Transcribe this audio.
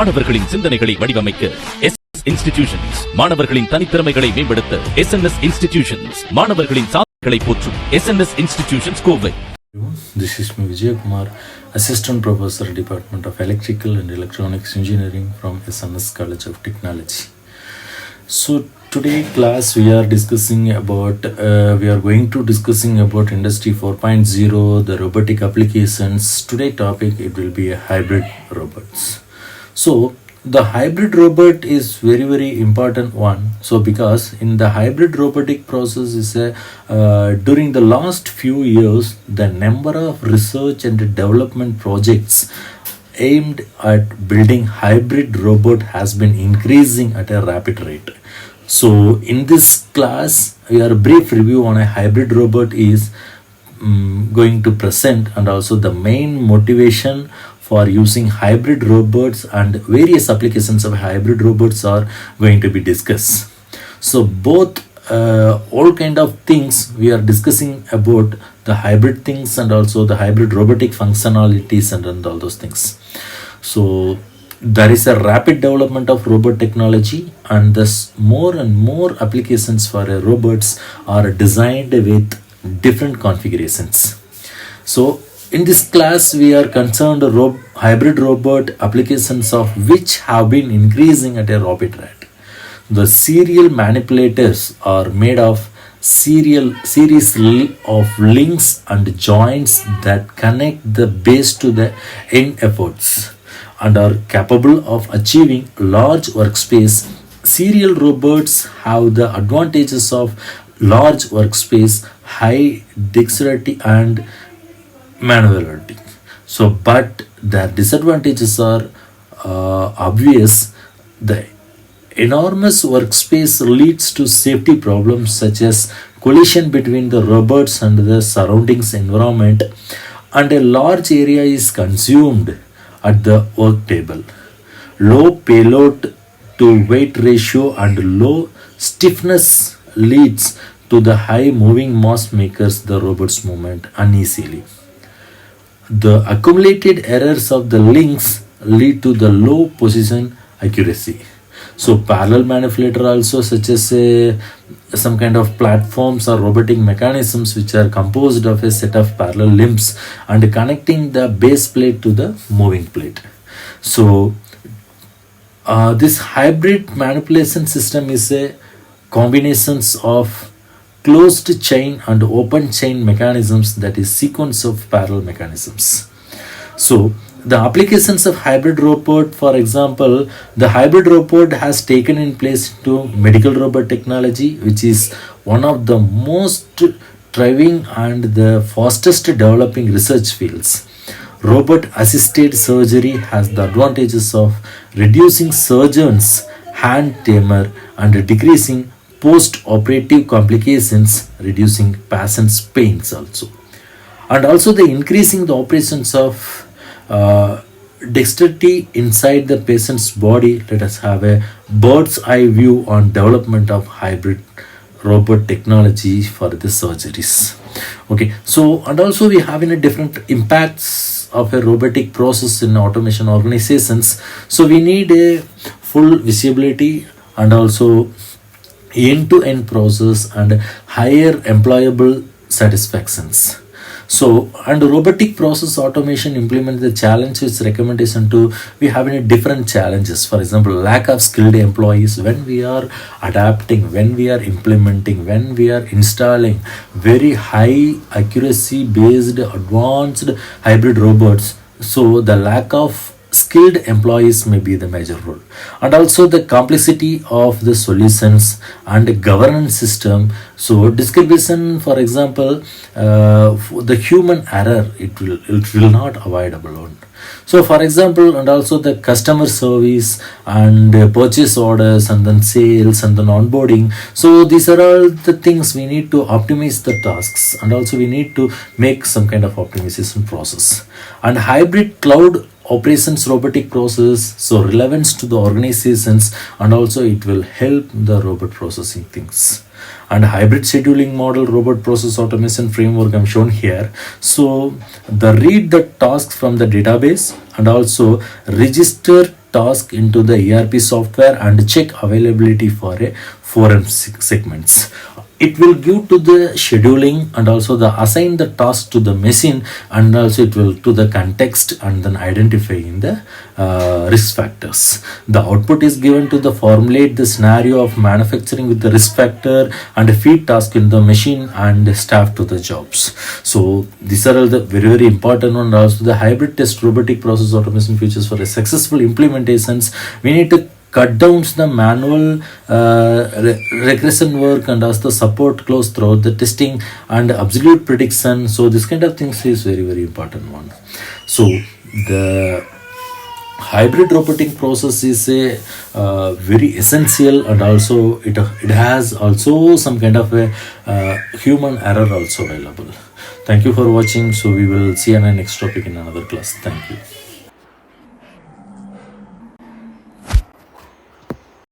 மாணவர்களின் சிந்தனைகளை வடிவமைக்க எஸ்என்எஸ் இன்ஸ்டிடியூஷன்ஸ், மாணவர்களின் தனித்திறமைகளை மேம்படுத்த எஸ்என்எஸ் இன்ஸ்டிடியூஷன்ஸ், மாணவர்களின் சாதனைகளை போற்றும் SNS institutions Kovai. This is me Vijay Kumar, Assistant Professor, Department of Electrical and Electronics Engineering from SNS College of Technology. So today class we are going to discussing about Industry 4.0, the robotic applications. Today topic it will be a hybrid robots. So the hybrid robot is very important one. So because in the hybrid robotic process is during the last few years the number of research and development projects aimed at building hybrid robot has been increasing at a rapid rate. So in this class we are brief review on a hybrid robot is going to present, and also the main motivation for using hybrid robots and various applications of hybrid robots are going to be discussed. So both all kind of things we are discussing about the hybrid things and also the hybrid robotic functionalities and all those things. So there is a rapid development of robot technology, and thus more and more applications for robots are designed with different configurations. So in this class we are concerned hybrid robot applications of which have been increasing at a rapid rate. The serial manipulators are made of series of links and joints that connect the base to the end efforts and are capable of achieving large workspace. Serial robots have the advantages of large workspace, high dexterity and maneuverability. So but the disadvantages are obvious. The enormous workspace leads to safety problems such as collision between the robots and the surroundings environment, and a large area is consumed at the work table. Low payload to weight ratio and low stiffness leads to the high moving mass makes the robot's movement uneasily. The accumulated errors of the links lead to the low position accuracy. So parallel manipulator also, such as some kind of platforms or robotic mechanisms which are composed of a set of parallel limbs and connecting the base plate to the moving plate. So this hybrid manipulation system is a combinations of closed chain and open chain mechanisms, that is sequence of parallel mechanisms. So the applications of hybrid robot, for example, the hybrid robot has taken in place to medical robot technology, which is one of the most thriving and the fastest developing research fields. Robot assisted surgery has the advantages of reducing surgeons' hand tremor and decreasing post-operative complications, reducing patients' pains also, and also the increasing the operations of dexterity inside the patient's body. Let us have a bird's eye view on development of hybrid robot technology for the surgeries. Okay, so and also we have in a different impacts of a robotic process in automation organizations. So we need a full visibility and also end-to-end process and higher employable satisfactions. So and robotic process automation implement the challenge with recommendation to we have any different challenges. For example, lack of skilled employees when we are adapting, when we are implementing, when we are installing very high accuracy based advanced hybrid robots. So the lack of skilled employees may be the major role, and also the complexity of the solutions and governance system. So distribution, for example, the human error it will not avoidable on. So for example, and also the customer service and purchase orders and then sales and then onboarding. So these are all the things we need to optimize the tasks, and also we need to make some kind of optimization process. And hybrid cloud operations robotic process, so relevance to the organizations, and also it will help the robot processing things. And hybrid scheduling model robot process automation framework I'm shown here. So the read the tasks from the database and also register task into the ERP software and check availability for a forum segments. It will give to the scheduling and also the assign the task to the machine, and also it will to the context and then identifying the risk factors. The output is given to the formulate the scenario of manufacturing with the risk factor and a feed task in the machine and staff to the jobs. So these are all the very very important one. Also the hybrid test robotic process automation features for a successful implementations. We need to cut down the manual regression work and also the support close throughout the testing and absolute prediction. So this kind of things is very very important one. So the hybrid robotic process is a very essential, and also it has also some kind of a human error also available. Thank you for watching. So we will see you on the next topic in another class. Thank you.